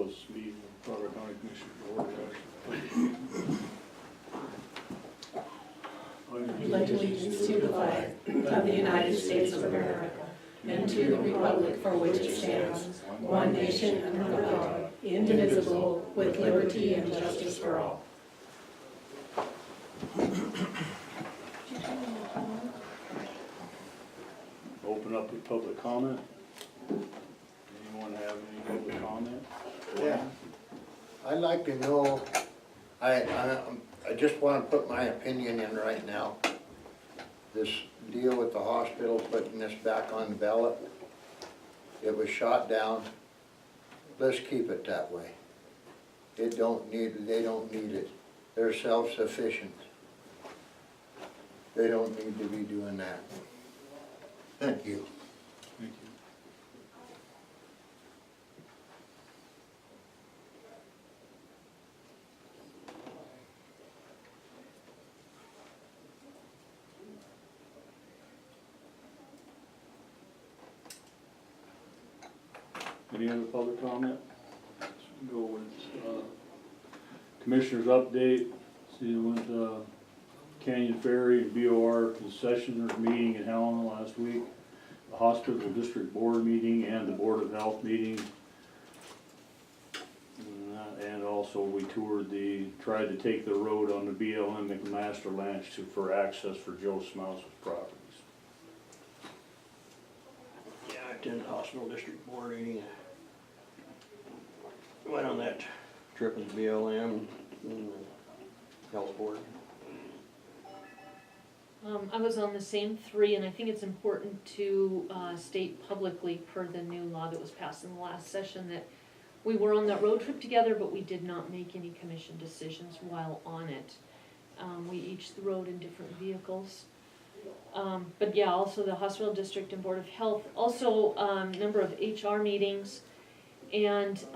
close meeting of Crawford County Commission Board. I pledge allegiance to the flag of the United States of America and to the republic for which it stands, one nation under God, indivisible, with liberty and justice for all. Open up with public comment. Anyone have any public comment? Yeah, I'd like to know, I just want to put my opinion in right now. This deal with the hospital, putting this back on the ballot, it was shot down. Let's keep it that way. They don't need it. They're self-sufficient. They don't need to be doing that. Thank you. Thank you. Any other public comment? Let's go with Commissioner's update. See, we went to Canyon Ferry and BOR concessioners meeting in Helena last week, the hospital district board meeting and the Board of Health meeting. And also we tried to take the road on the BLM McMaster Ranch for access for Joe Smouse's properties. Yeah, I attended the hospital district board meeting. Went on that trip with BLM and the health board. I was on the same three, and I think it's important to state publicly, per the new law that was passed in the last session, that we were on that road trip together, but we did not make any commission decisions while on it. We each rode in different vehicles. But yeah, also the hospital district and Board of Health, also number of HR meetings, and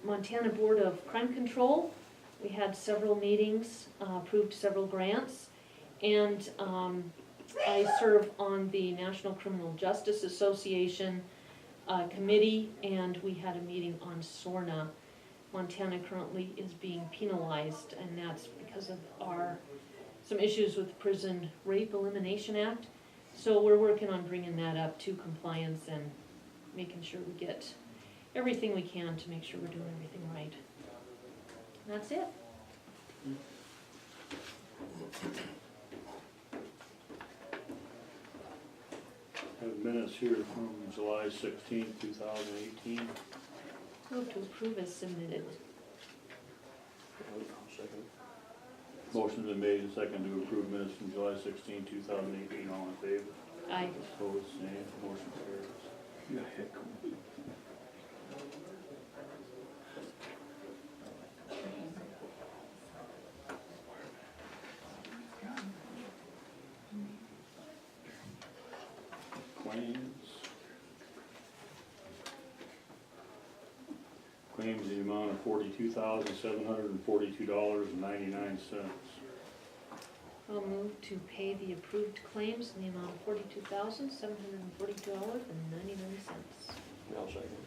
Montana Board of Crime Control. We had several meetings, approved several grants. And I serve on the National Criminal Justice Association committee, and we had a meeting on SORNA. Montana currently is being penalized, and that's because of some issues with the Prison Rape Elimination Act. So we're working on bringing that up to compliance and making sure we get everything we can to make sure we're doing everything right. And that's it. Have minutes here from July 16th, 2018. Move to approve as submitted. Motion's been made and seconded to approve minutes from July 16, 2018. All in favor? Aye. Opposed, same. Motion carries. Claims in the amount of $42,742.99. I'll move to pay the approved claims in the amount of $42,742.99. I'll second.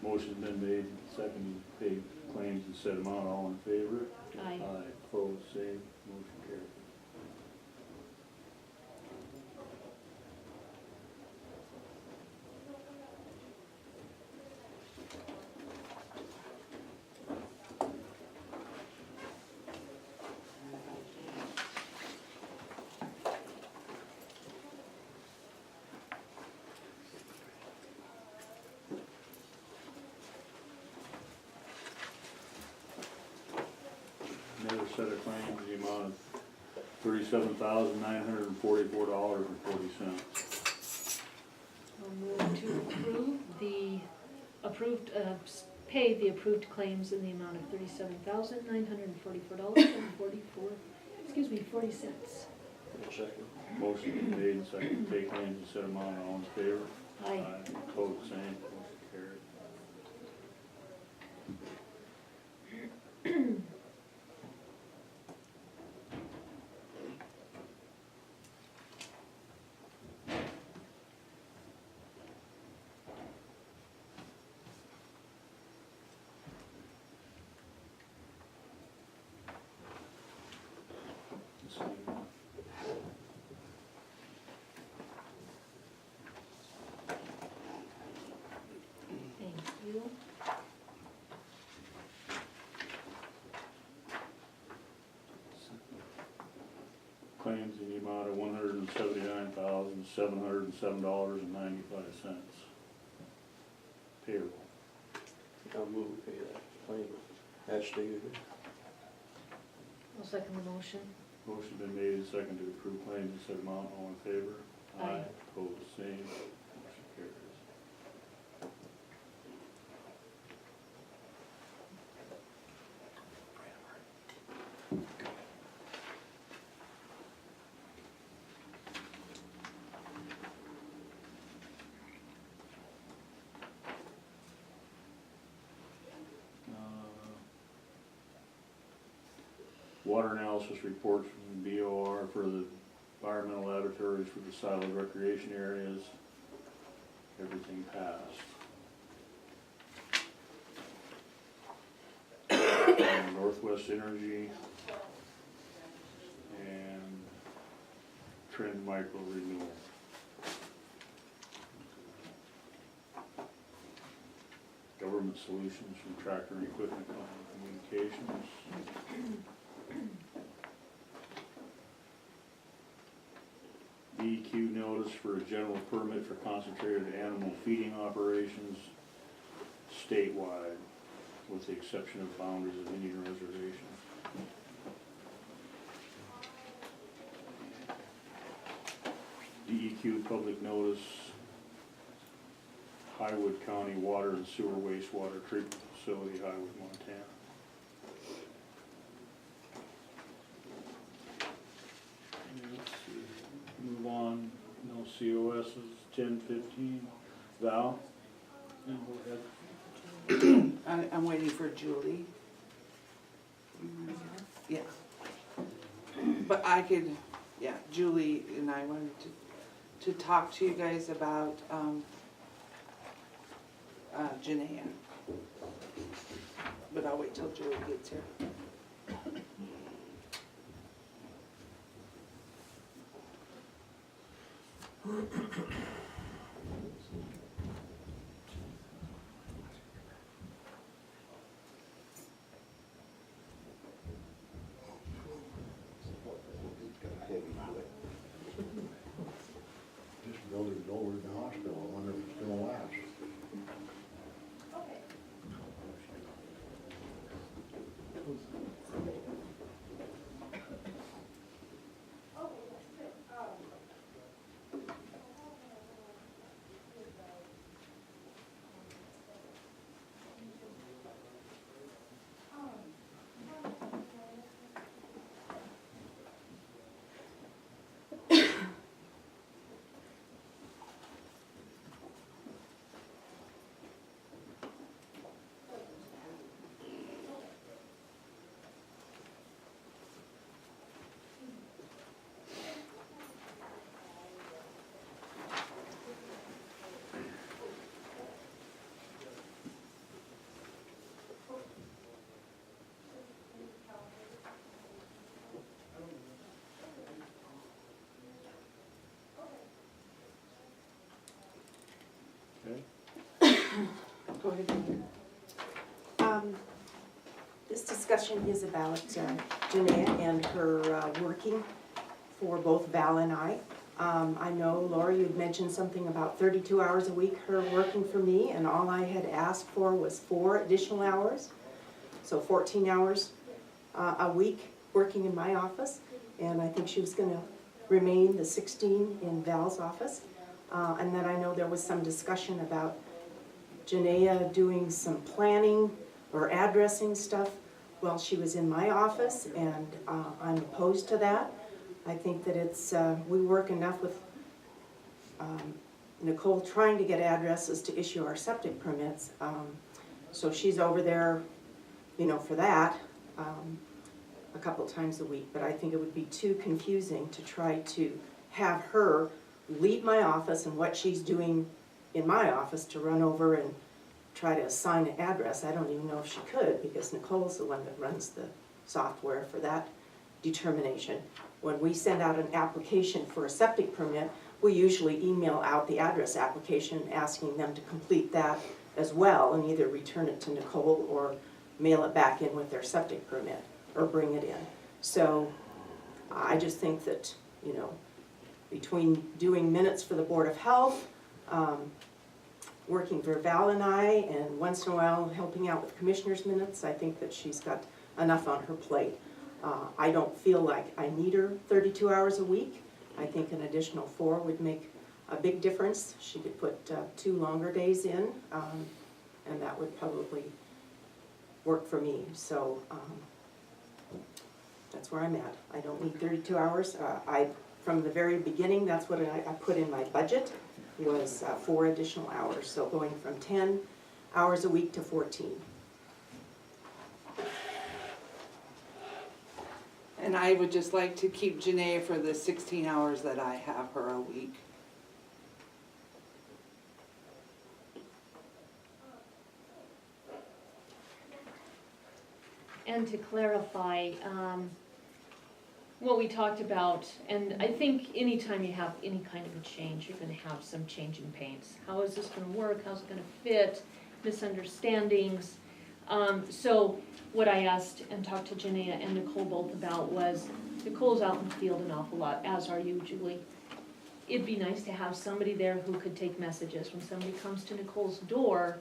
Motion's been made, seconded to pay claims in said amount. All in favor? Aye. Opposed, same. Motion carried. Another set of claims in the amount of $37,944.40. I'll move to pay the approved claims in the amount of $37,944.40. I'll second. Motion been made and seconded to pay claims in said amount. All in favor? Aye. Opposed, same. Motion carried. amount of $179,707.95. Payroll. I'll move to pay that claim as stated. I'll second the motion. Motion been made and seconded to approve claims in said amount. All in favor? Aye. Opposed, same. Motion carries. Water analysis reports from BOR for the environmental laboratories for the siloed recreation areas. Everything passed. And Northwest Energy and Trend Micro Renewal. Government Solutions from Tractor and Equipment Company Communications. DEQ notice for a general permit for concentrated animal feeding operations statewide, with the exception of boundaries of Indian reservations. DEQ public notice, Highwood County Water and Sewer Wastewater Treatment Facility, Highwood, Montana. Let's see. Move on, no COSs, 10-15. Val? Yeah, go ahead. I'm waiting for Julie. Yeah. But I could, yeah, Julie and I wanted to talk to you guys about, Janaea. But I'll wait till Julie gets here. This building's over in the hospital, I wonder if it's gonna last. Okay. Go ahead. This discussion is about Janaea and her working for both Val and I. I know, Laura, you'd mentioned something about 32 hours a week, her working for me, and all I had asked for was 4 additional hours. So 14 hours a week working in my office, and I think she was gonna remain the 16 in Val's office. And then I know there was some discussion about Janaea doing some planning or addressing stuff while she was in my office, and I'm opposed to that. I think that it's, we work enough with Nicole trying to get addresses to issue our septic permits. So she's over there, you know, for that a couple times a week. But I think it would be too confusing to try to have her leave my office and what she's doing in my office to run over and try to assign an address. I don't even know if she could, because Nicole's the one that runs the software for that determination. When we send out an application for a septic permit, we usually email out the address application asking them to complete that as well and either return it to Nicole or mail it back in with their septic permit or bring it in. So I just think that you know, between doing minutes for the Board of Health, working for Val and I, and once in a while helping out with commissioners' minutes, I think that she's got enough on her plate. I don't feel like I need her 32 hours a week. I think an additional 4 would make a big difference. She could put 2 longer days in, and that would probably work for me. So that's where I'm at. I don't need 32 hours. From the very beginning, that's what I put in my budget, was 4 additional hours. So going from 10 hours a week to 14. And I would just like to keep Janae for the 16 hours that I have her a week. And to clarify, what we talked about, and I think anytime you have any kind of a change, you're gonna have some changing pains. How is this gonna work? How's it gonna fit? Misunderstandings. So what I asked and talked to Janaea and Nicole both about was, Nicole's out in the field an awful lot, as are you, Julie. It'd be nice to have somebody there who could take messages. When somebody comes to Nicole's door,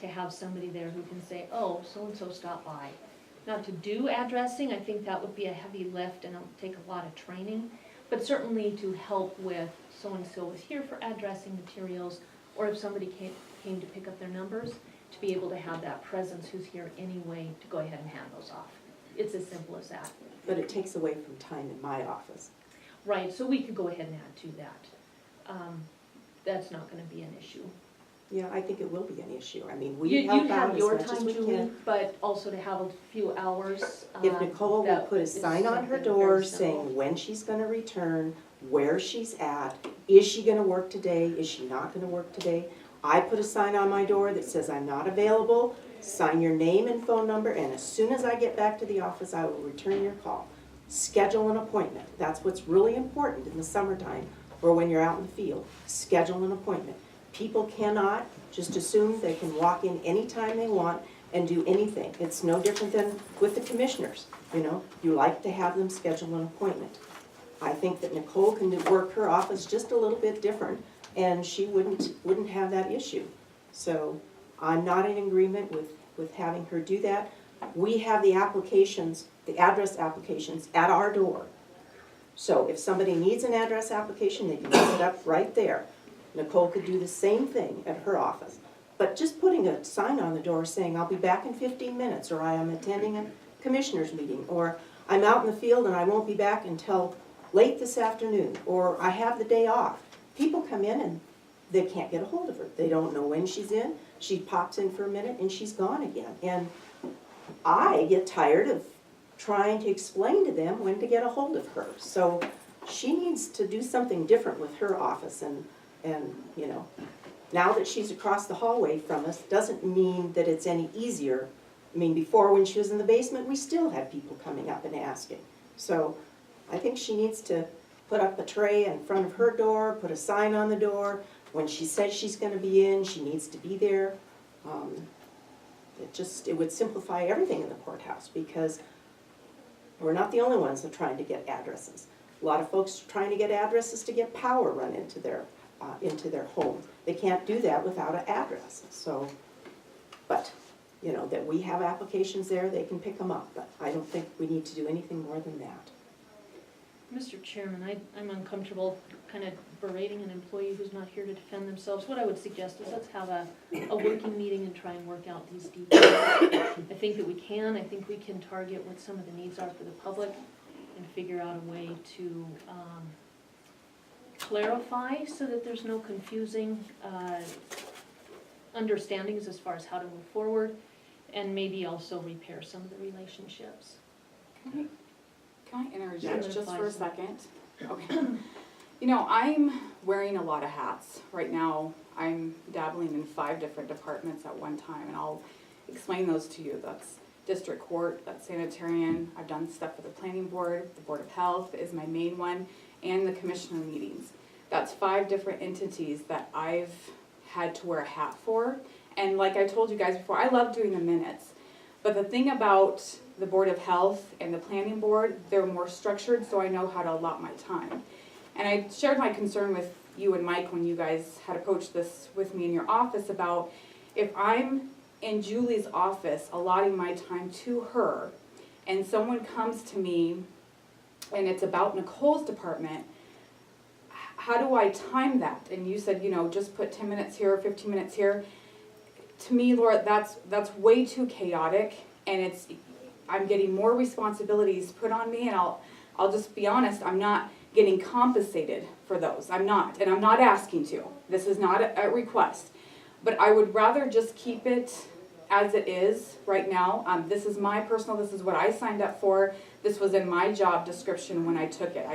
to have somebody there who can say, oh, so-and-so stopped by. Not to do addressing, I think that would be a heavy lift and it'll take a lot of training, but certainly to help with so-and-so is here for addressing materials, or if somebody came to pick up their numbers, to be able to have that presence who's here anyway to go ahead and hand those off. It's as simple as that. But it takes away from time in my office. Right, so we could go ahead and add to that. That's not gonna be an issue. Yeah, I think it will be an issue. I mean, we You help out have as your much as time, we Julie, can. but also to have a few hours. If Nicole will that put a is sign on her something door very simple. saying when she's gonna return, where she's at, is she gonna work today, is she not gonna work today? I put a sign on my door that says I'm not available, sign your name and phone number, and as soon as I get back to the office, I will return your call. Schedule an appointment. That's what's really important in the summertime or when you're out in the field. Schedule an appointment. People cannot just assume they can walk in anytime they want and do anything. It's no different than with the commissioners, you know? You like to have them schedule an appointment. I think that Nicole can work her office just a little bit different, and she wouldn't have that issue. So I'm not in agreement with having her do that. We have the applications, the address applications at our door. So if somebody needs an address application, they can pick it up right there. Nicole could do the same thing at her office. But just putting a sign on the door saying, I'll be back in 15 minutes, or I am attending a commissioners meeting, or I'm out in the field and I won't be back until late this afternoon, or I have the day off. People come in and they can't get a hold of her. They don't know when she's in. She pops in for a minute and she's gone again. And I get tired of trying to explain to them when to get a hold of her. So she needs to do something different with her office, and you know, now that she's across the hallway from us, doesn't mean that it's any easier. I mean, before when she was in the basement, we still had people coming up and asking. So I think she needs to put up a tray in front of her door, put a sign on the door. When she says she's gonna be in, she needs to be there. It would simplify everything in the courthouse, because we're not the only ones that are trying to get addresses. A lot of folks are trying to get addresses to get power run into their home. They can't do that without an address. So, but, you know, that we have applications there, they can pick them up. But I don't think we need to do anything more than that. Mr. Chairman, I'm uncomfortable kind of berating an employee who's not here to defend themselves. What I would suggest is let's have a working meeting and try and work out these details. I think that we can. I think we can target what some of the needs are for the public and figure out a way to clarify so that there's no confusing understandings as far as how to move forward, and maybe also repair some of the relationships. Can I interject Sure. just for a second? Okay. You know, I'm wearing a lot of hats. Right now, I'm dabbling in 5 different departments at one time, and I'll explain those to you. That's district court, that's sanitarian, I've done stuff for the planning board, the Board of Health is my main one, and the commissioner meetings. That's 5 different entities that I've had to wear a hat for. And like I told you guys before, I love doing the minutes. But the thing about the Board of Health and the planning board, they're more structured, so I know how to allot my time. And I shared my concern with you and Mike when you guys had approached this with me in your office about if I'm in Julie's office allotting my time to her and someone comes to me and it's about Nicole's department, how do I time that? And you said, just put 10 minutes here, 15 minutes here. To me, Laura, that's way too chaotic, and I'm getting more responsibilities put on me, and I'll just be honest, I'm not getting compensated for those. I'm not, and I'm not asking to. This is not a request. But I would rather just keep it as it is right now. This is this is what I signed up for. This was in my job description when I took it.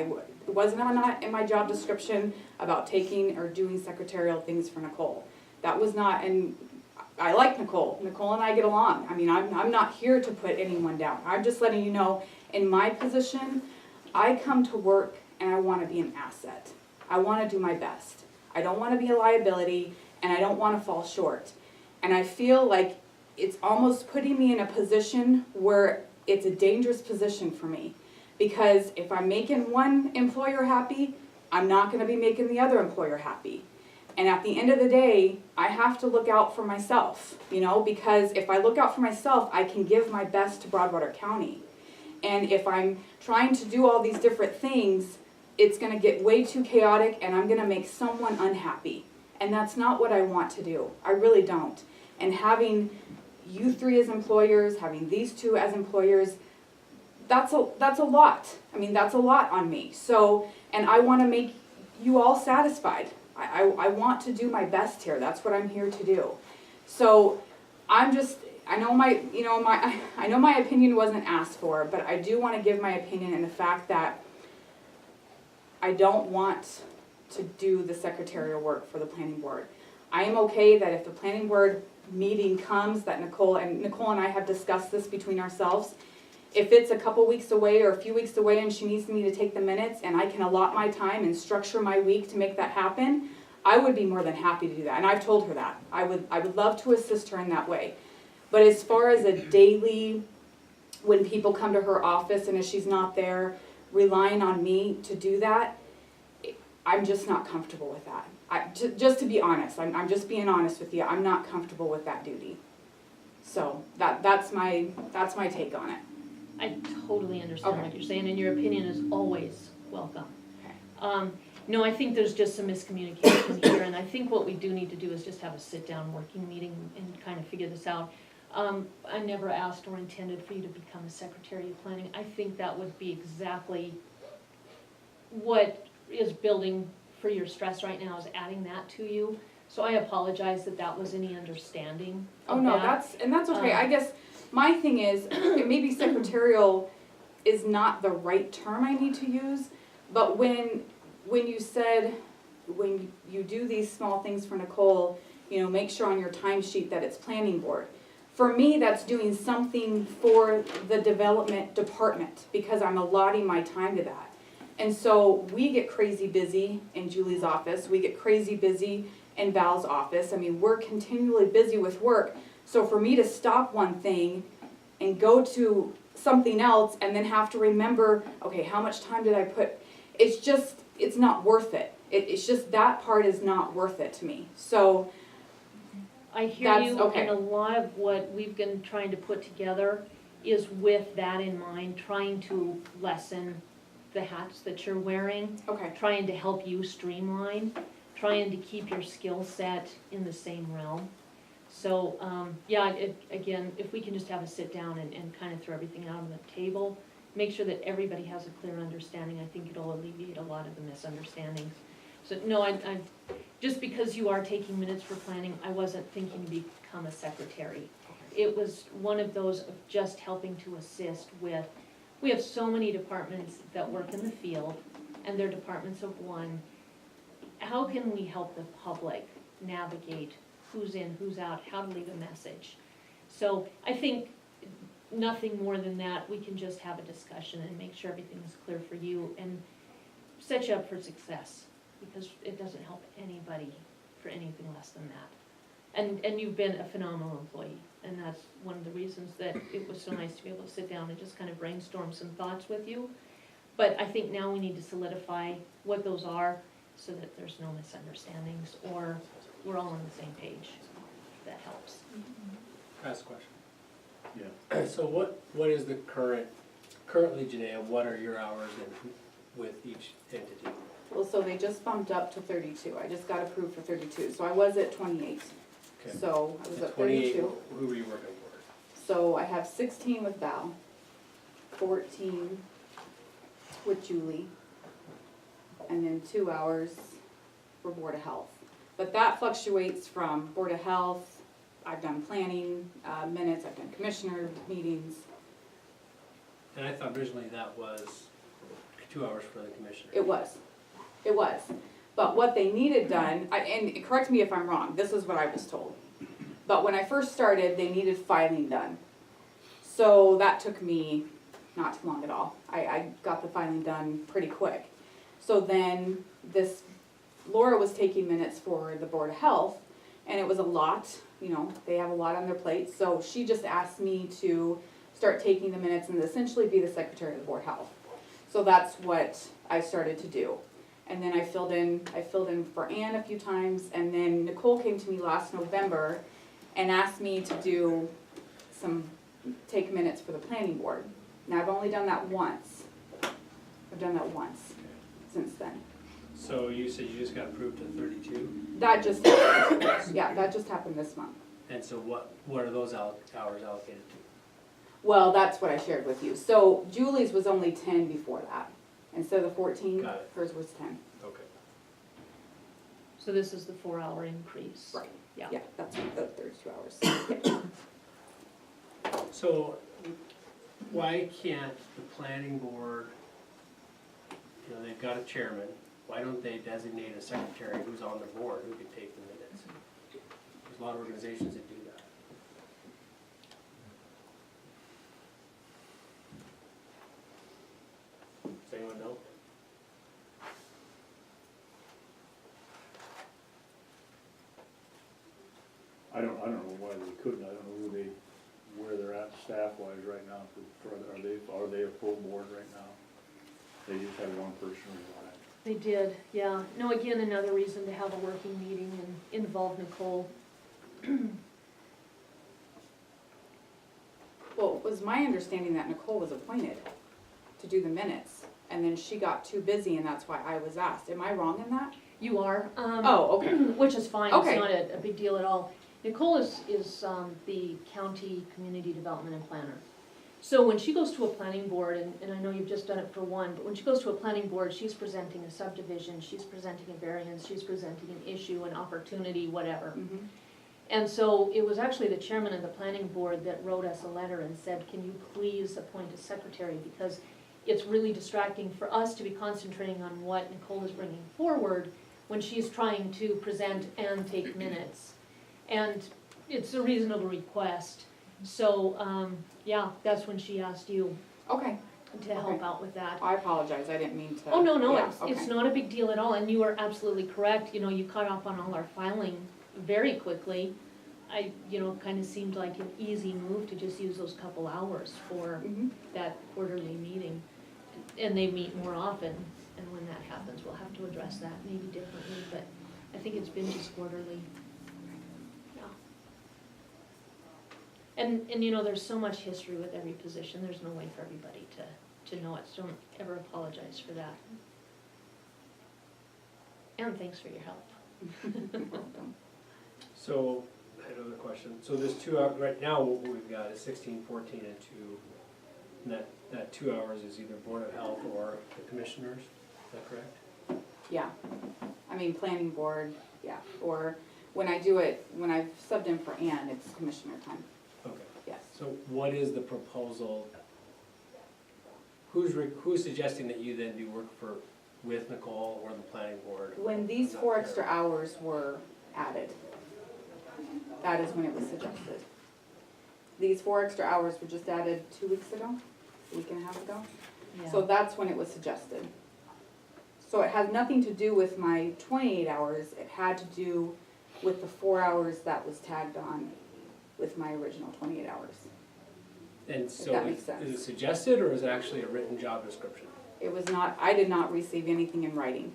It wasn't not in my job description about taking or doing secretarial things for Nicole. That was not, and I like Nicole. Nicole and I get along. I mean, I'm not here to put anyone down. I'm just letting you know, in my position, I come to work and I want to be an asset. I want to do my best. I don't want to be a liability, and I don't want to fall short. And I feel like it's almost putting me in a position where it's a dangerous position for me. Because if I'm making one employer happy, I'm not going to be making the other employer happy. And at the end of the day, I have to look out for myself, because if I look out for myself, I can give my best to Broadwater County. And if I'm trying to do all these different things, it's going to get way too chaotic and I'm going to make someone unhappy. And that's not what I want to do. I really don't. And having you three as employers, having these two as employers, that's a lot. I mean, that's a lot on me. So, and I want to make you all satisfied. I want to do my best here. That's what I'm here to do. So I know my opinion wasn't asked for, but I do want to give my opinion in the fact that I don't want to do the secretarial work for the planning board. I am okay that if the planning board meeting comes, that Nicole and I have discussed this between ourselves, if it's a couple weeks away or a few weeks away and she needs me to take the minutes and I can allot my time and structure my week to make that happen, I would be more than happy to do that. And I've told her that. I would love to assist her in that way. But as far as a daily, when people come to her office and if she's not there, relying on me to do that, I'm just not comfortable with that. Just to be honest, I'm just being honest with you, I'm not comfortable with that duty. So that's my take on it. I totally understand what you're saying, and your opinion is always welcome. Okay. No, I think there's just some miscommunication here, and I think what we do need to do is just have a sit-down working meeting and kind of figure this out. I never asked or intended for you to become a secretary of planning. I think that would be exactly what is building for your stress right now, is adding that to you. So I apologize that that was any understanding of Oh no, that. that's okay. I guess my thing is, maybe secretarial is not the right term I need to use, but when you said, when you do these small things for Nicole, make sure on your timesheet that it's planning board. For me, that's doing something for the development department because I'm allotting my time to that. And so we get crazy busy in Julie's office, we get crazy busy in Val's office. I mean, we're continually busy with work. So for me to stop one thing and go to something else and then have to remember, okay, how much time did I put? It's not worth it. It's just that part is not worth it to me. So I hear that's you, okay. and a lot of what we've been trying to put together is with that in mind, trying to lessen the hats that you're wearing, Okay. trying to help you streamline, trying to keep your skill set in the same realm. So, again, if we can just have a sit down and kind of throw everything out on the table, make sure that everybody has a clear understanding, I think it'll alleviate a lot of the misunderstandings. So, no, I just because you are taking minutes for planning, I wasn't thinking to become a secretary. It was one of those of just helping to assist with, we have so many departments that work in the field, and they're departments of one. How can we help the public navigate who's in, who's out, how to leave a message? So I think nothing more than that, we can just have a discussion and make sure everything is clear for you and set you up for success, because it doesn't help anybody for anything less than that. And you've been a phenomenal employee, and that's one of the reasons that it was so nice to be able to sit down and just kind of brainstorm some thoughts with you. But I think now we need to solidify what those are so that there's no misunderstandings or we're all on the same page. That helps. Ask a question. Yeah. So what is the currently, Janae, what are your hours with each entity? Well, so they just bumped up to 32. I just got approved for 32. So I was at 28. Okay. So I was at 28, 32. who were you working for? So I have 16 with Val, 14 with Julie, and then 2 hours for Board of Health. But that fluctuates from Board of Health, I've done planning, minutes, I've done commissioner meetings. And I thought originally that was 2 hours for the commissioner. It was. But what they needed done, and correct me if I'm wrong, this is what I was told. But when I first started, they needed filing done. So that took me not too long at all. I got the filing done pretty quick. So then Laura was taking minutes for the Board of Health, and it was a lot, you know, they have a lot on their plate. So she just asked me to start taking the minutes and essentially be the secretary of the Board of Health. So that's what I started to do. And then I filled in for Ann a few times, and then Nicole came to me last November and asked me to take minutes for the planning board. Now, I've only done that once. I've done that once since then. So you said you just got approved to 32? That just happened. Yeah, that just happened this month. And so what are those hours allocated to? Well, that's what I shared with you. So Julie's was only 10 before that. Instead of the 14, Got it. hers was 10. Okay. So this is the 4-hour increase. Right. Yeah. Yeah, that's the 32 hours. So why can't the planning board, you know, they've got a chairman, why don't they designate a secretary who's on the board who can take the minutes? There's a lot of organizations that do that. Does anyone know? I don't know why they couldn't, I don't know where they're at staff-wise right now, are they a full board right now? They just had one person resign. They did, yeah. No, again, another reason to have a working meeting and involve Nicole. Well, it was my understanding that Nicole was appointed to do the minutes, and then she got too busy, and that's why I was asked. Am I wrong in that? You are. Oh, okay. Which is fine, Okay. it's not a big deal at all. Nicole is the county community development and planner. So when she goes to a planning board, and I know you've just done it for one, but when she goes to a planning board, she's presenting a subdivision, she's presenting a variance, she's presenting an issue, an opportunity, whatever. Mm-hmm. And so it was actually the chairman of the planning board that wrote us a letter and said, can you please appoint a secretary? Because it's really distracting for us to be concentrating on what Nicole is bringing forward when she's trying to present and take minutes. And it's a reasonable request. So, yeah, that's when she asked you Okay. to help out with that. I apologize. I didn't mean to. Oh, no, Yeah, it's okay. not a big deal at all, and you are absolutely correct, you know, you caught up on all our filing very quickly. Kind of seemed like an easy move to just use those couple hours for Mhm. that quarterly meeting. And they meet more often, and when that happens, we'll have to address that maybe differently, but I think it's been just quarterly. Yeah. And you know, there's so much history with every position, there's no way for everybody to know it, so don't ever apologize for that. And thanks for your help. So, I had another question. So this 2 hour, right now what we've got is 16, 14, and 2. And that 2 hours is either Board of Health or the commissioners, is that correct? Yeah. I mean, planning board, yeah. Or when I do it, when I've subbed in for Ann, it's commissioner time. Okay. Yes. So what is the proposal? Who's suggesting that you then do work with Nicole or the planning board? When these I'm not 4 sure. extra hours were added, that is when it was suggested. These 4 extra hours were just added 2 weeks ago, a week and a half ago. So that's when it was suggested. So it has nothing to do with my 28 hours, it had to do with the 4 hours that was tagged on with my original 28 hours. And so that makes sense. is it suggested or is it actually a written job description? It was not, I did not receive anything in writing.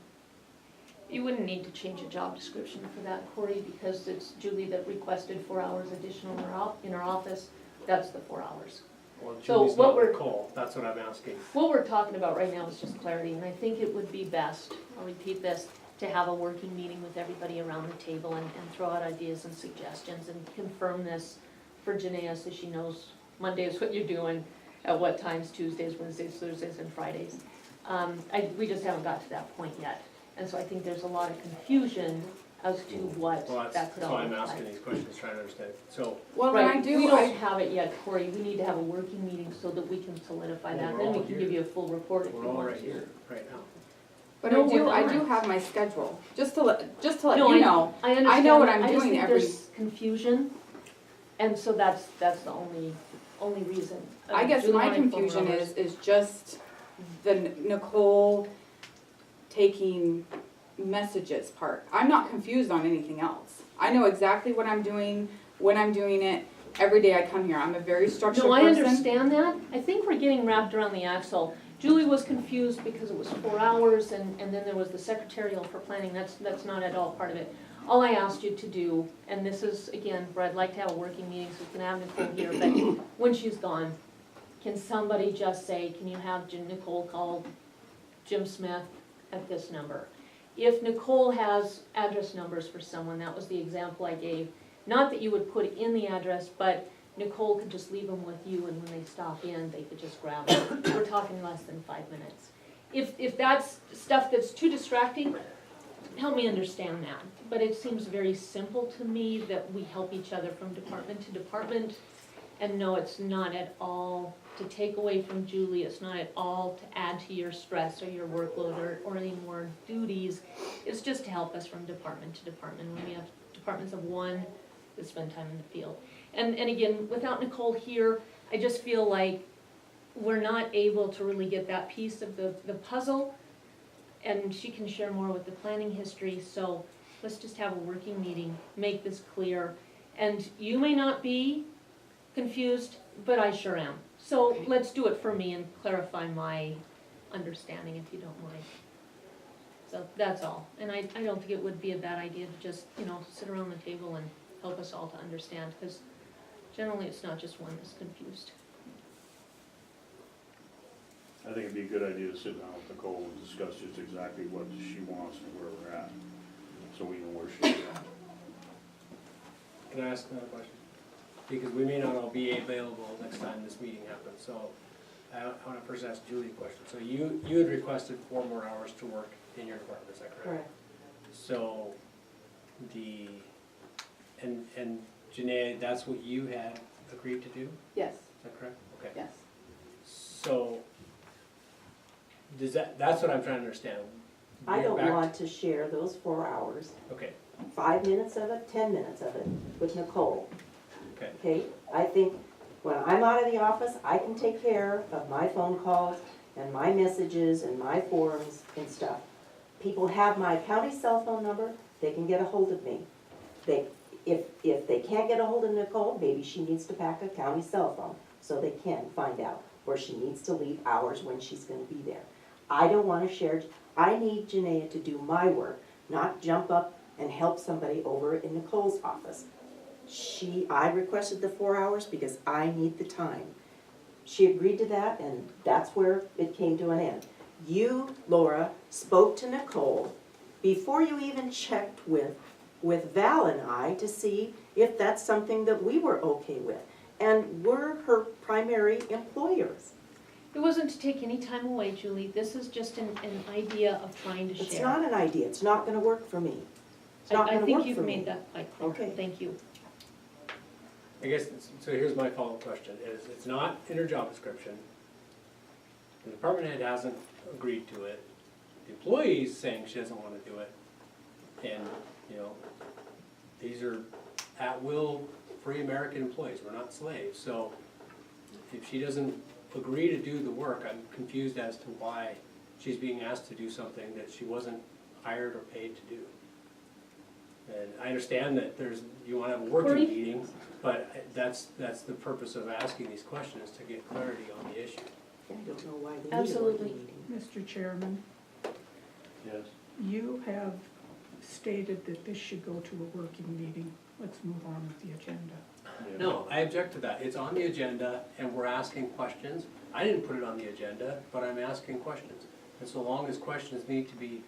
You wouldn't need to change a job description for that, Corey, because it's Julie that requested 4 hours additional in her office. That's the 4 hours. Well, So Julie's what not we're- Nicole, that's what I'm asking. What we're talking about right now is just clarity, and I think it would be best, I'll repeat this, to have a working meeting with everybody around the table and throw out ideas and suggestions and confirm this for Janaea so she knows Monday is what you're doing, at what times, Tuesdays, Wednesdays, Thursdays, and Fridays. We just haven't got to that point yet, and so I think there's a lot of confusion as to what Well, that could that's all why I'm look asking like. these questions, trying to understand. So, Well, then I Right, do, we don't have it yet, Corey, we need to have a working meeting so that we can solidify Well, that, we're then we all can here. give you a full report if you we're all want right to. here, right now. but No, I do, we're I do not. have my schedule, just to let No, you know. I understand know what that. I'm I just doing think every- there's confusion, and so that's the only reason. I guess Julie my wanted 4 confusion hours. is just the Nicole taking messages part. I'm not confused on anything else. I know exactly what I'm doing, when I'm doing it, every day I come here. I'm a very structured No, I person. understand that, I think we're getting wrapped around the axle. Julie was confused because it was 4 hours, and then there was the secretarial for planning, that's not at all part of it. All I asked you to do, and this is, again, where I'd like to have a working meeting, so we can have Nicole here, but when she's gone, can somebody just say, can you have Nicole call Jim Smith at this number? If Nicole has address numbers for someone, that was the example I gave, not that you would put in the address, but Nicole could just leave them with you, and when they stop in, they could just grab them. We're talking less than 5 minutes. If that's stuff that's too distracting, help me understand that. But it seems very simple to me that we help each other from department to department. And no, it's not at all to take away from Julie, it's not at all to add to your stress or your workload or any more duties. It's just to help us from department to department, when we have departments of one that spend time in the field. And again, without Nicole here, I just feel like we're not able to really get that piece of the puzzle, and she can share more with the planning history, so let's just have a working meeting, make this clear. And you may not be confused, but I sure am. So let's do it for me and clarify my understanding, if you don't mind. So that's all, and I don't think it would be a bad idea to just, sit around the table and help us all to understand, because generally it's not just one that's confused. I think it'd be a good idea to sit down with Nicole and discuss just exactly what she wants and where we're at, so we know where she's at. Can I ask another question? Because we may not all be available next time this meeting happens, so I want to first ask Julie a question. So you had requested 4 more hours to work in your department, is that correct? Correct. So and Janae, that's what you had agreed to do, Yes, is that correct? Okay. yes. So, that's what I'm trying to understand. I Get don't back want to share those 4 hours, to- Okay, 5 minutes of it, 10 minutes of it with Nicole. okay, Okay, I think when I'm out of the office, I can take care of my phone calls and my messages and my forms and stuff. People have my county cell phone number, they can get a hold of me. If they can't get a hold of Nicole, maybe she needs to pack a county cell phone so they can find out, or she needs to leave hours when she's gonna be there. I don't wanna share, I need Janaea to do my work, not jump up and help somebody over in Nicole's office. I requested the 4 hours because I need the time. She agreed to that, and that's where it came to an end. You, Laura, spoke to Nicole before you even checked with Val and I to see if that's something that we were okay with. And we're her primary employers. It wasn't to take any time away, Julie, this is just an idea of trying to share. It's not an idea, it's not gonna work for me. It's not I gonna think work you've for me. made that quite clear, Okay. thank you. I guess, so here's my follow-up question, is it's not in her job description. The department head hasn't agreed to it. The employee's saying she doesn't wanna do it. And, these are at-will, free American employees, we're not slaves. So if she doesn't agree to do the work, I'm confused as to why she's being asked to do something that she wasn't hired or paid to do. And I understand that you wanna have a working Corey? meeting, but that's the purpose of asking these questions, to get clarity on the issue. I don't know why they need a Absolutely. working meeting. Mr. Chairman, Yes. you have stated that this should go to a working meeting. Let's move on with the agenda. Yeah. No, I object to that. It's on the agenda and we're asking questions. I didn't put it on the agenda, but I'm asking questions. And so long as questions need to be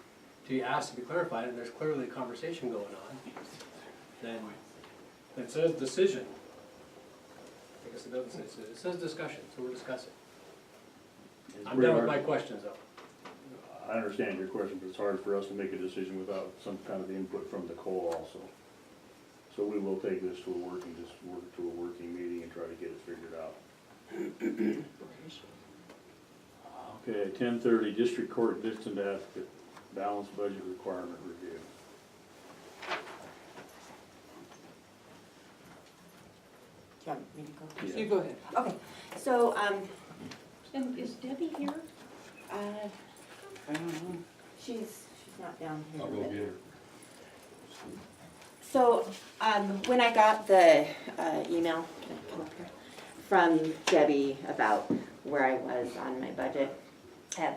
asked to be clarified, and there's clearly a conversation going on, then it says decision. I guess it doesn't say decision, it says discussion, so we're discussing. It's I'm pretty done with hard- my questions though. I understand your question, but it's hard for us to make a decision without some kind of input from Nicole also. So we will take this to a working meeting and try to get it figured out. Okay, 10:30, District Court Dixon Advocate, balanced budget requirement review. Do you want me to go? Yeah. You go ahead. Okay, so, And is Debbie here? I don't know. she's not down here. I'll go but- get her. So, when I got the email, can I come up here, from Debbie about where I was on my budget,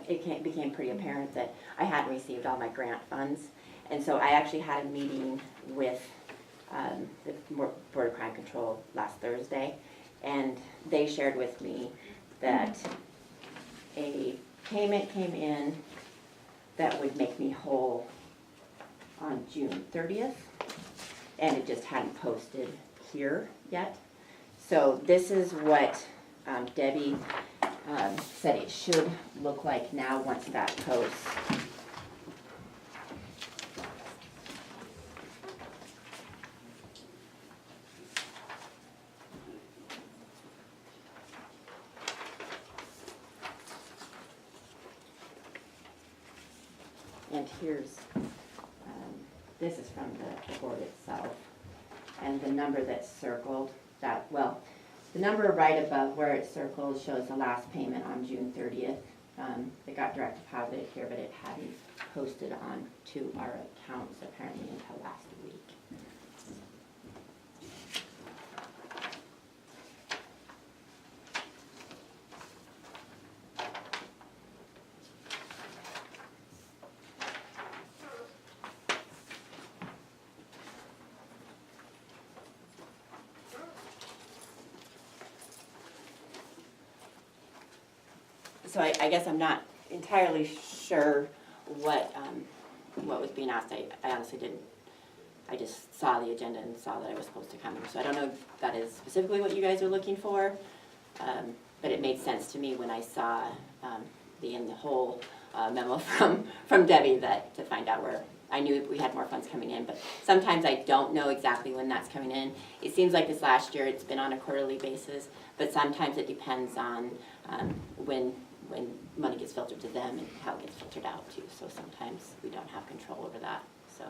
became pretty apparent that I hadn't received all my grant funds. And so I actually had a meeting with the Board of Crime Control last Thursday, and they shared with me that a payment came in that would make me whole on June 30th. And it just hadn't posted here yet. So this is what Debbie said it should look like now once that posts. And here's, this is from the board itself. And the number that's circled, the number right above where it's circled shows the last payment on June 30th. It got direct deposited here, but it hadn't posted on to our accounts apparently until last week. So I guess I'm not entirely sure what was being asked. I honestly didn't, I just saw the agenda and saw that I was supposed to come. So I don't know if that is specifically what you guys are looking for, but it made sense to me when I saw the whole memo from Debbie to find out where, I knew we had more funds coming in, but sometimes I don't know exactly when that's coming in. It seems like this last year it's been on a quarterly basis, but sometimes it depends on when money gets filtered to them and how it gets filtered out too. So sometimes we don't have control over that, so.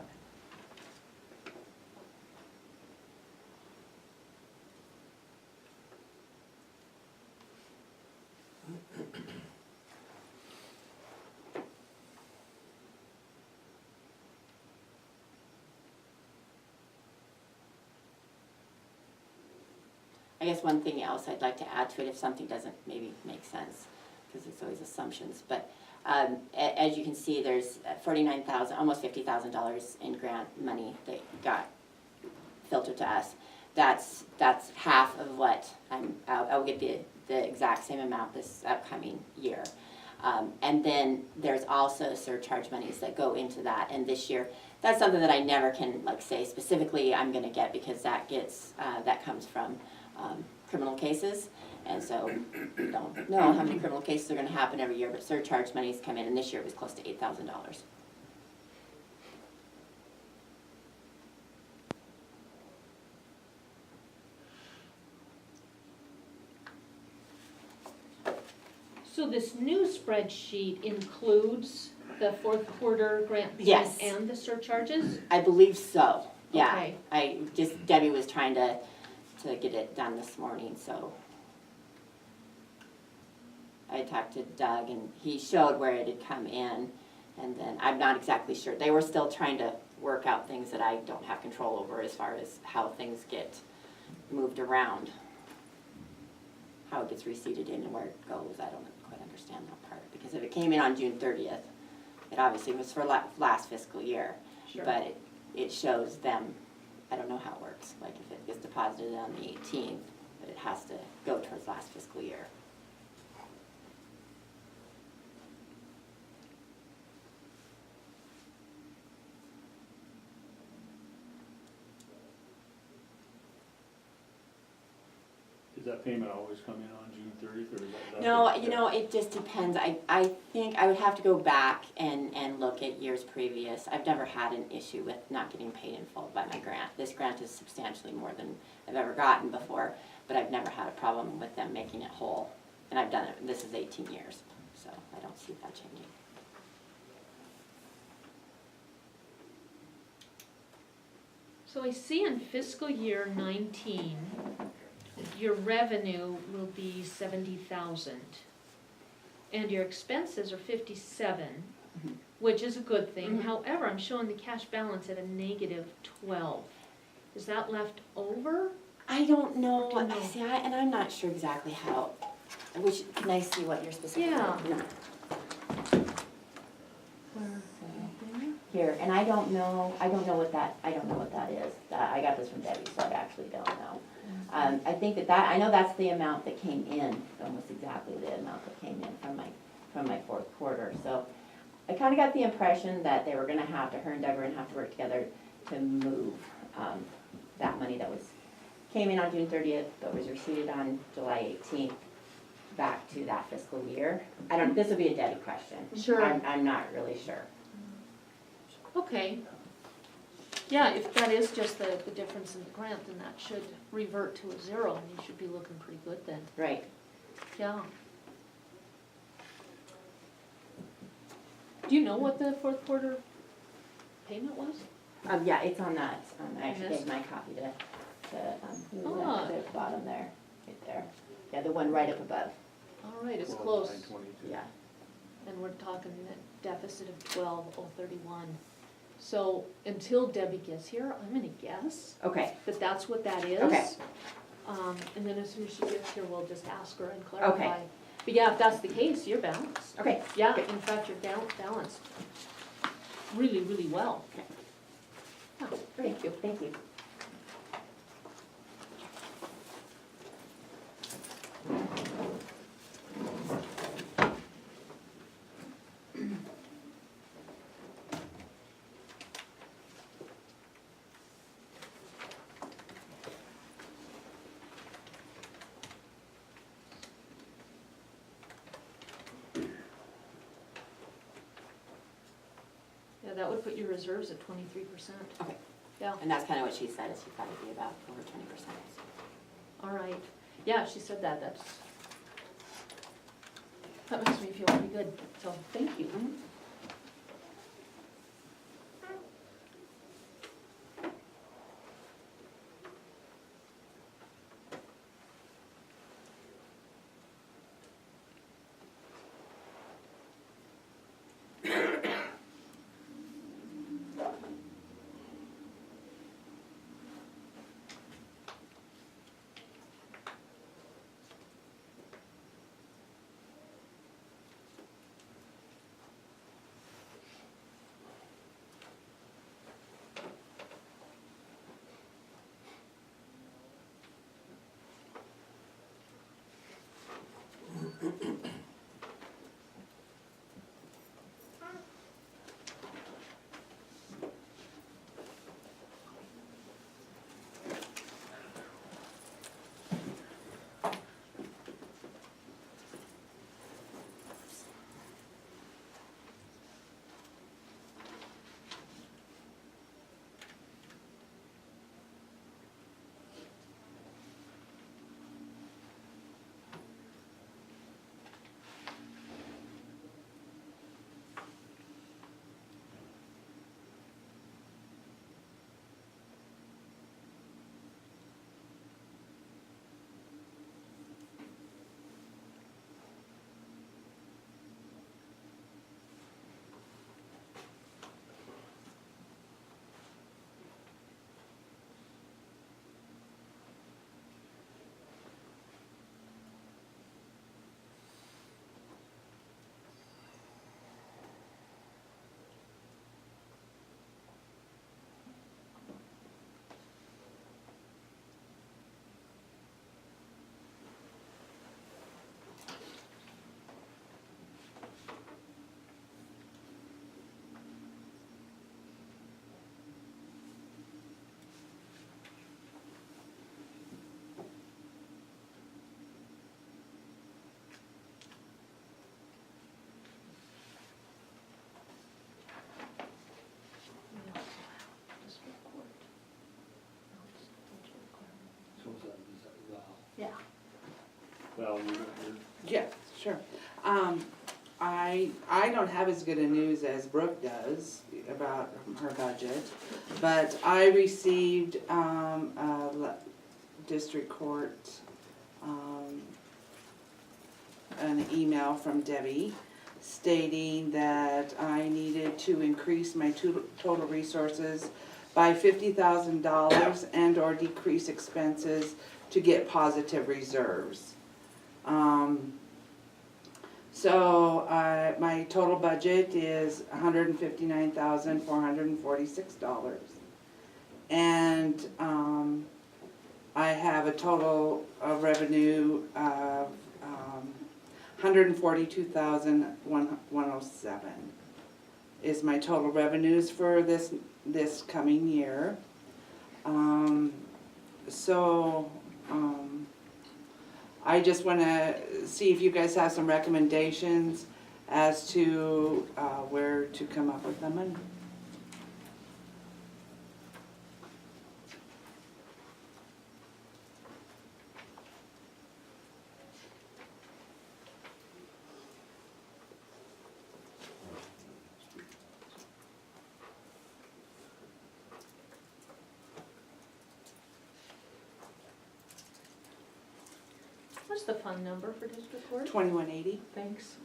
I guess one thing else I'd like to add to it, if something doesn't maybe make sense, because it's always assumptions, but as you can see, there's $49,000, almost $50,000 in grant money that got filtered to us. That's half of what I'll get the exact same amount this upcoming year. And then there's also surcharge monies that go into that, and this year, that's something that I never can say specifically I'm gonna get, because that comes from criminal cases, and so we don't know how many criminal cases are gonna happen every year, but surcharge monies come in, and this year it was close to $8,000. So this new spreadsheet includes the fourth quarter grant payments Yes. and the surcharges? I believe so, yeah. Okay. Debbie was trying to get it done this morning, so. I talked to Doug and he showed where it had come in, and then I'm not exactly sure. They were still trying to work out things that I don't have control over as far as how things get moved around. How it gets receipted in and where it goes, I don't quite understand. understand that part, because if it came in on June 30th, it obviously was for last fiscal year. Sure. But it shows them, I don't know how it works, like if it gets deposited on the 18th, but it has to go towards last fiscal year. Does that payment always come in on June 30th, or is that? No, you know, it just depends. I think I would have to go back and look at years previous. I've never had an issue with not getting paid in full by my grant. This grant is substantially more than I've ever gotten before, but I've never had a problem with them making it whole. And I've done it, this is 18 years, so I don't see that changing. So I see in fiscal year 19, your revenue will be 70,000. And your expenses are 57, Mhm. which is a good thing. Mhm. However, I'm showing the cash balance at a -12. Is that left over? I don't know, Or do you know? see, and I'm not sure exactly how, can I see what you're specifically? Yeah. No. Here, and I don't know what that is. I got this from Debbie, so I actually don't know. I think I know that's the amount that came in, almost exactly the amount that came in from my fourth quarter. So I kinda got the impression that they were gonna have to, her and Doug were gonna have to work together to move, that money that came in on June 30th, but was received on July 18th, back to that fiscal year. This would be a Debbie question. Sure. I'm not really sure. Okay. Yeah, if that is just the difference in the grant, then that should revert to a 0, and you should be looking pretty good then. Right. Yeah. Do you know what the fourth quarter payment was? Yeah, it's on that, I actually This? gave my copy to, who was Ah. that, the bottom there, right there. Yeah, the one right up above, All right, it's close. 12,922. yeah. And we're talking a deficit of 12,031. So until Debbie gets here, I'm gonna guess Okay, that that's what that is. Okay. And then as soon as she gets here, we'll just ask her and clarify. But yeah, if that's the case, you're balanced. okay, Yeah, in fact, you're balanced really, really well. Okay. Yeah, thank you. thank you. Yeah, that would put your reserves at 23%. Okay. Yeah, And that's kinda what she said, is she'd probably be about over 20%. all right. Yeah, she said that, that makes me feel pretty good, so thank you. Val, you're, Yeah, sure. I don't have as good a news as Brooke does about her budget, but I received, district court, an email from Debbie stating that I needed to increase my total resources by $50,000 and or decrease expenses to get positive reserves. So, my total budget is $159,446. And, I have a total of revenue of, $142,107 is my total revenues for this coming year. I just wanna see if you guys have some recommendations as to, where to come up with the money. What's the fund number for district court? 2180. Thanks.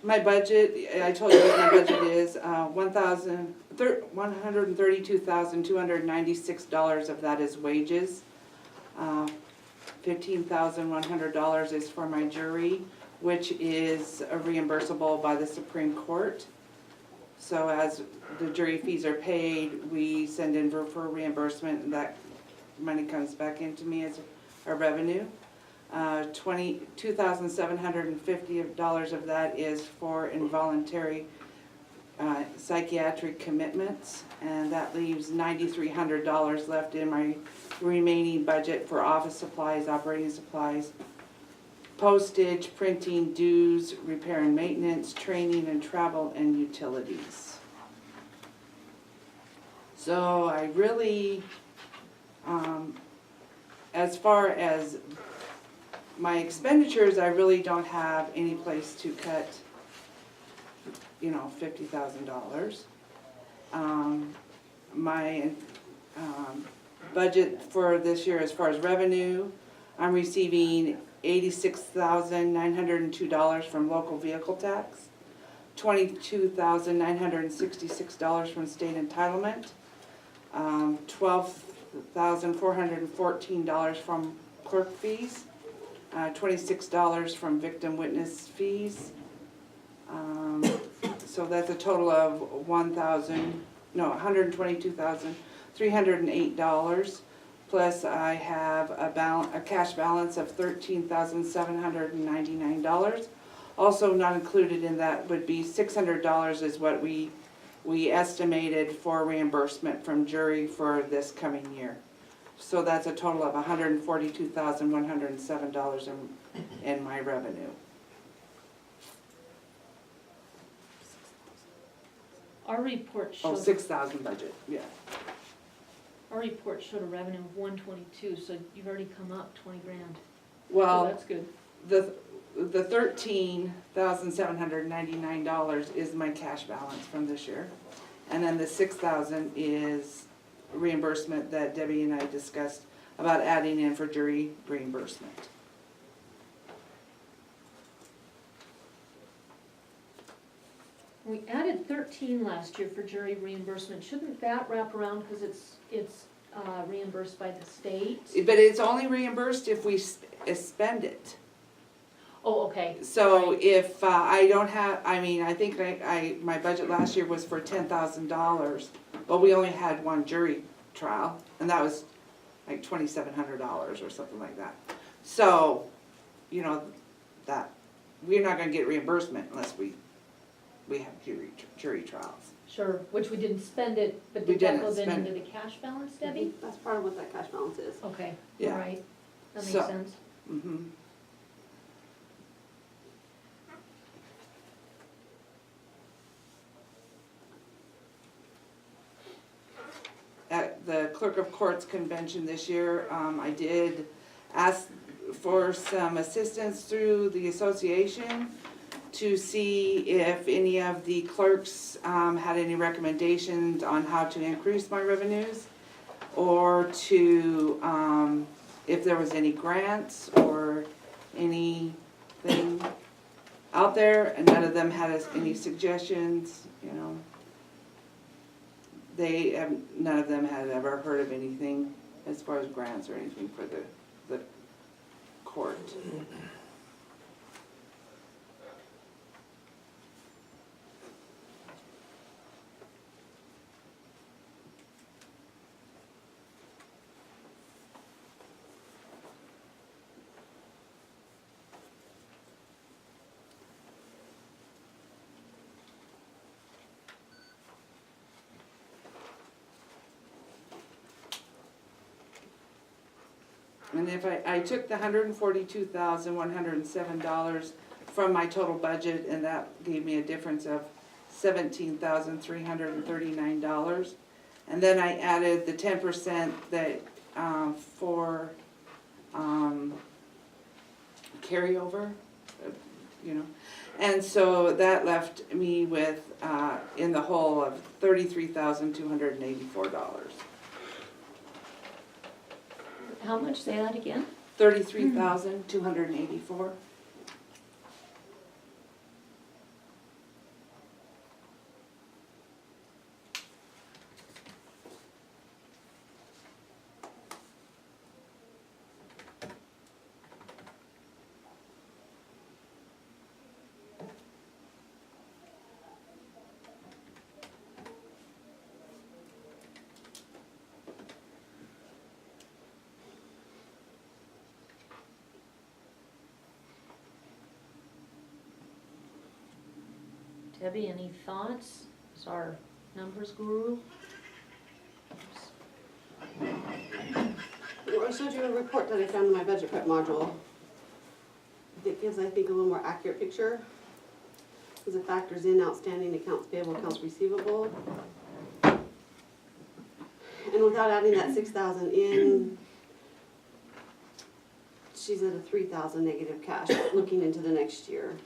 My budget, I told you what my budget is, $132,296 of that is wages. $15,100 is for my jury, which is reimbursable by the Supreme Court. So as the jury fees are paid, we send in for reimbursement, and that money comes back into me as a revenue. $2,750 of that is for involuntary psychiatric commitments, and that leaves $9,300 left in my remaining budget for office supplies, operating supplies, postage, printing, dues, repair and maintenance, training and travel, and utilities. So I really, as far as my expenditures, I really don't have any place to cut, $50,000. My budget for this year, as far as revenue, I'm receiving $86,902 from local vehicle tax, $22,966 from state entitlement, $12,414 from clerk fees, $26 from victim witness fees. So that's a total of $122,308. Plus I have a cash balance of $13,799. Also not included in that would be $600 is what we estimated for reimbursement from jury for this coming year. So that's a total of $142,107 in my revenue. Our report Oh, showed, 6,000 budget, yeah. our report showed a revenue of 122, so you've already come up 20 grand. So Well, that's good. the $13,799 is my cash balance from this year. And then the 6,000 is reimbursement that Debbie and I discussed about adding in for jury reimbursement. We added 13 last year for jury reimbursement. Shouldn't that wrap around because it's reimbursed by the state? But it's only reimbursed if we spend it. Oh, okay. So Right. if I don't have, I think my budget last year was for $10,000, but we only had one jury trial, and that was like $2,700 or something like that. So, that, we're not gonna get reimbursement unless we have jury trials. Sure, which we didn't spend it, but We did that didn't go then spend into the cash balance, Debbie? That's part of what that cash balance is. Okay, all Yeah. right. That makes So- sense. Mhm. The clerk of courts convention this year. I did ask for some assistance through the association to see if any of the clerks had any recommendations on how to increase my revenues, or to, if there was any grants or anything out there, and none of them had any suggestions, you know. None of them had ever heard of anything as far as grants or anything for the court. And if I took the $142,107 from my total budget, and that gave me a difference of $17,339. And then I added the 10% that, for, carryover, you know. And so that left me with, in the hole of $33,284. How much, say that again? $33,284. Debbie, any thoughts? As our numbers guru? I showed you a report that I found in my budget prep module. That gives, I think, a little more accurate picture. Because it factors in outstanding accounts payable, accounts receivable. And without adding that 6,000 in, she's at a 3,000 negative cash looking into the next year.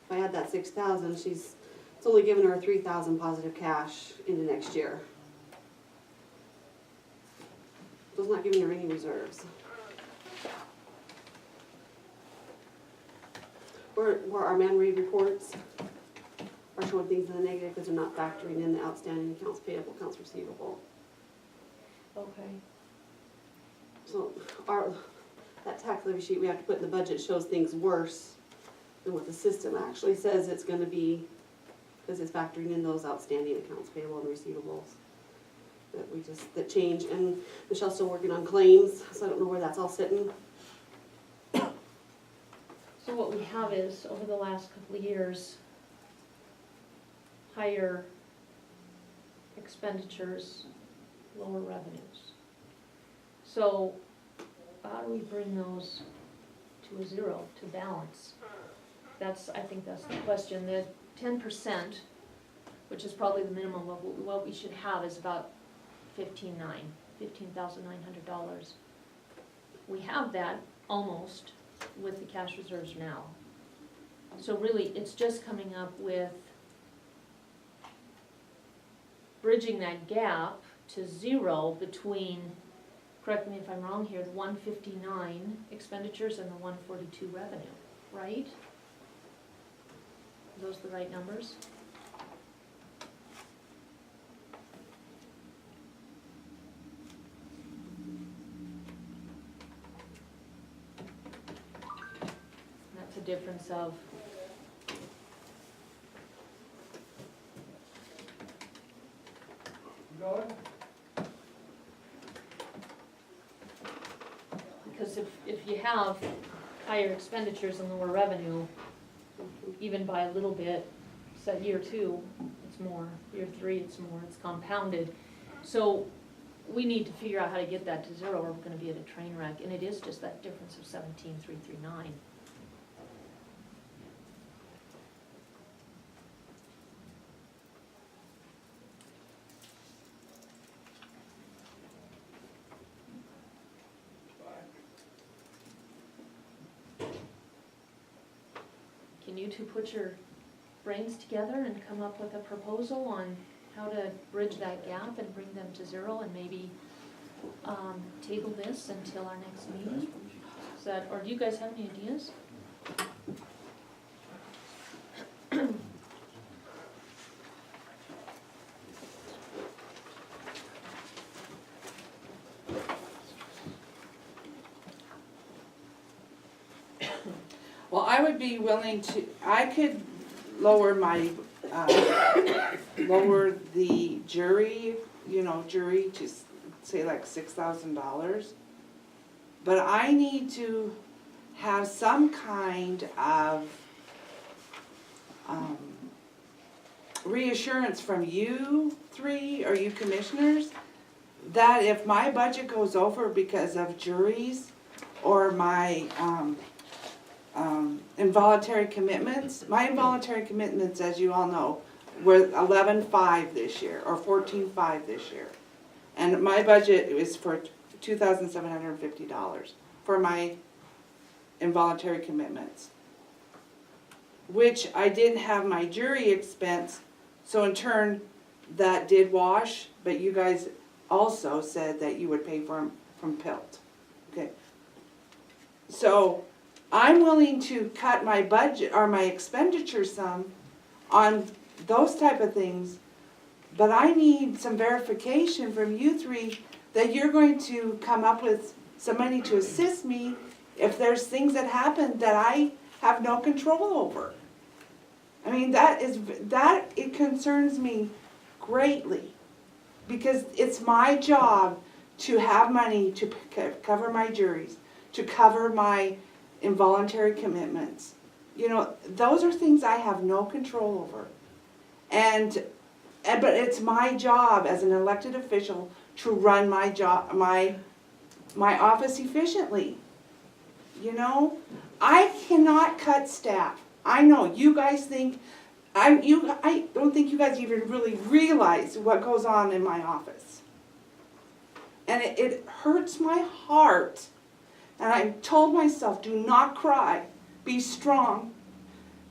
If I add that 6,000, it's only giving her a 3,000 positive cash into next year. So it's not giving her any reserves. Where our man read reports are showing things in the negative because they're not factoring in the outstanding accounts payable, accounts receivable. Okay. So that tax levy sheet we have to put in the budget shows things worse than what the system actually says it's gonna be, because it's factoring in those outstanding accounts payable and receivables that change. And Michelle's still working on claims, so I don't know where that's all sitting. So what we have is, over the last couple of years, higher expenditures, lower revenues. So how do we bring those to a zero, to balance? I think that's the question. The 10%, which is probably the minimum of what we should have, is about $15,900. We have that almost with the cash reserves now. So really, it's just coming up with bridging that gap to zero between, correct me if I'm wrong here, the 159 expenditures and the 142 revenue, right? Are those the right numbers? That's a difference of because if you have higher expenditures and lower revenue, even by a little bit, say year 2, it's more, year 3, it's more, it's compounded. So we need to figure out how to get that to zero, or we're gonna be at a train wreck, and it is just that difference of 17,339. can you two put your brains together and come up with a proposal on how to bridge that gap and bring them to zero and maybe table this until our next meeting? Is that, or do you guys have any ideas? Well, I would be willing to, I could lower my, lower the jury, jury to say like $6,000. But I need to have some kind of reassurance from you three or you commissioners that if my budget goes over because of juries or my involuntary commitments, my involuntary commitments, as you all know, were 11.5 this year or 14.5 this year. And my budget is for $2,750 for my involuntary commitments, which I didn't have my jury expense, so in turn that did wash, but you guys also said that you would pay for them from PILT. Okay. So I'm willing to cut my budget or my expenditure some on those type of things, but I need some verification from you three that you're going to come up with some money to assist me if there's things that happen that I have no control over. I mean, it concerns me greatly because it's my job to have money to cover my juries, to cover my involuntary commitments. Those are things I have no control over. But it's my job as an elected official to run my job, my office efficiently. I cannot cut staff. I know you guys think, I don't think you guys even really realize what goes on in my office. And it hurts my heart. And I told myself, do not cry, be strong.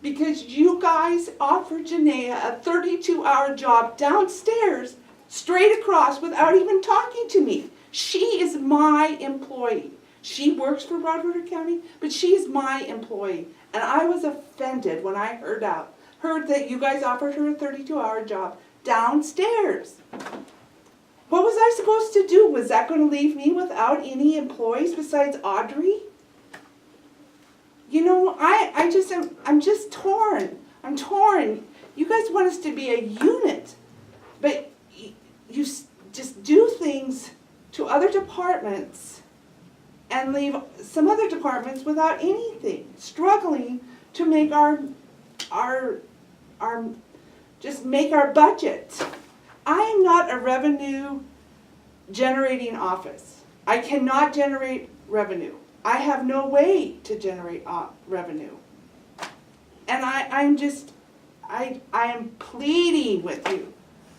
Because you guys offered Janaea a 32-hour job downstairs, straight across, without even talking to me. She is my employee. She works for Broadwater County, but she is my employee. And I was offended when I heard that you guys offered her a 32-hour job downstairs. What was I supposed to do? Was that going to leave me without any employees besides Audrey? I'm just torn. I'm torn. You guys want us to be a unit, but you just do things to other departments and leave some other departments without anything, struggling to make make our budget. I am not a revenue generating office. I cannot generate revenue. I have no way to generate revenue. And I am pleading with you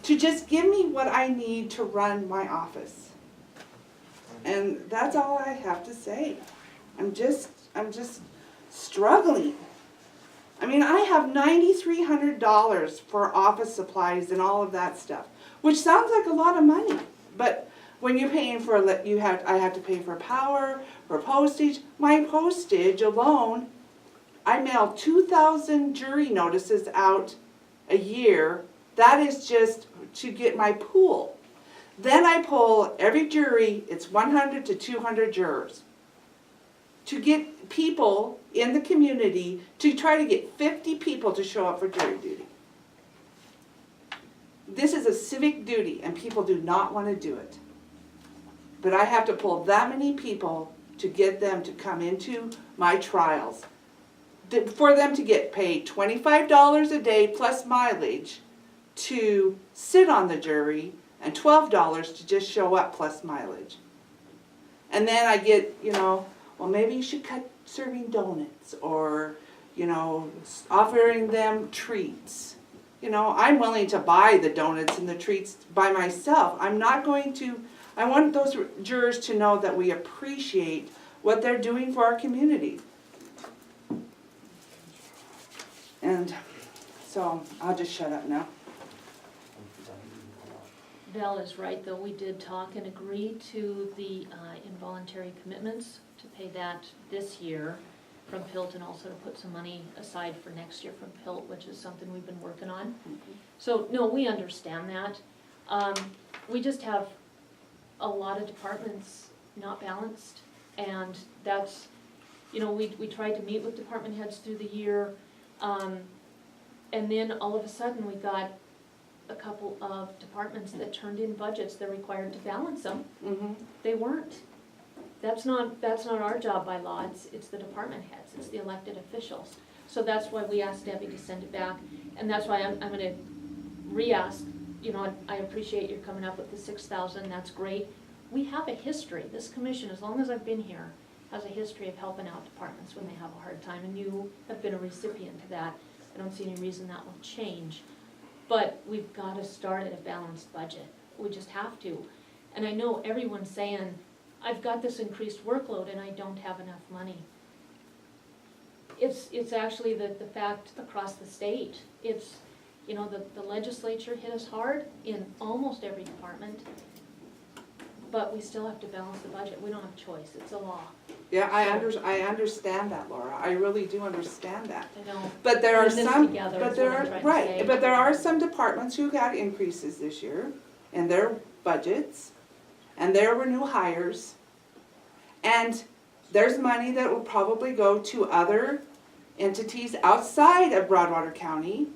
to just give me what I need to run my office. And that's all I have to say. I'm just struggling. I mean, I have $9,300 for office supplies and all of that stuff, which sounds like a lot of money, but when you're paying for I have to pay for power, for postage. My postage alone, I mail 2,000 jury notices out a year. That is just to get my pool. Then I pull every jury, it's 100 to 200 jurors, to get people in the community, to try to get 50 people to show up for jury duty. This is a civic duty and people do not want to do it. But I have to pull that many people to get them to come into my trials. For them to get paid $25 a day plus mileage to sit on the jury and $12 to just show up plus mileage. And then I get, well, maybe you should cut serving donuts or, offering them treats. I'm willing to buy the donuts and the treats by myself. I want those jurors to know that we appreciate what they're doing for our community. And so I'll just shut up now. Val is right, though, we did talk and agree to the involuntary commitments to pay that this year from PILT, and also to put some money aside for next year from PILT, which is something we've been working on. So, no, we understand that. We just have a lot of departments not balanced, and that's, you know, we tried to meet with department heads through the year, and then all of a sudden, we got a couple of departments that turned in budgets, they're required to balance them. They weren't. That's not our job by law, it's the department heads, it's the elected officials. So that's why we asked Debbie to send it back, and that's why I'm gonna re-ask, you know, I appreciate you coming up with the 6,000, that's great. We have a history, this commission, as long as I've been here, has a history of helping out departments when they have a hard time, and you have been a recipient to that. I don't see any reason that will change. But we've got to start at a balanced budget. We just have to. And I know everyone's saying, I've got this increased workload and I don't have enough money. It's actually the fact across the state. It's, you know, the legislature hit us hard in almost every department, but we still have to balance the budget. We don't have a choice. It's a law. Yeah, I understand that, Laura, I really do understand that. I know. But there are Putting this some, together but is there what I'm are, trying to right, say. but there are some departments who got increases this year in their budgets, and there were new hires, and there's money that will probably go to other entities outside of Broadwater County,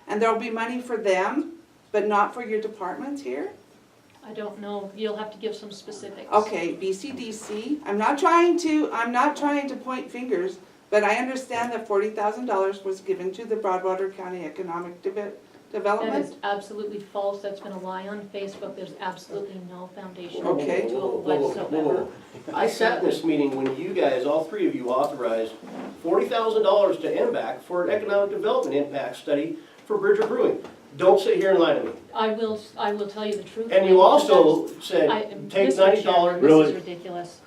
and there'll be money for them, but not for your departments here? I don't know. You'll have to give some specifics. Okay, BCDC, I'm not trying to point fingers, but I understand that $40,000 was given to the Broadwater County Economic That Development. is absolutely false. That's been a lie on Facebook. There's absolutely no foundation Okay. to it whatsoever. I sat in this meeting when you guys, all three of you, authorized $40,000 to MBAC for an economic development impact study for Bridger Brewing. Don't sit here and lie to me. I will tell you the truth. And you also said, I- take Mr. Chairman, $90. This is ridiculous.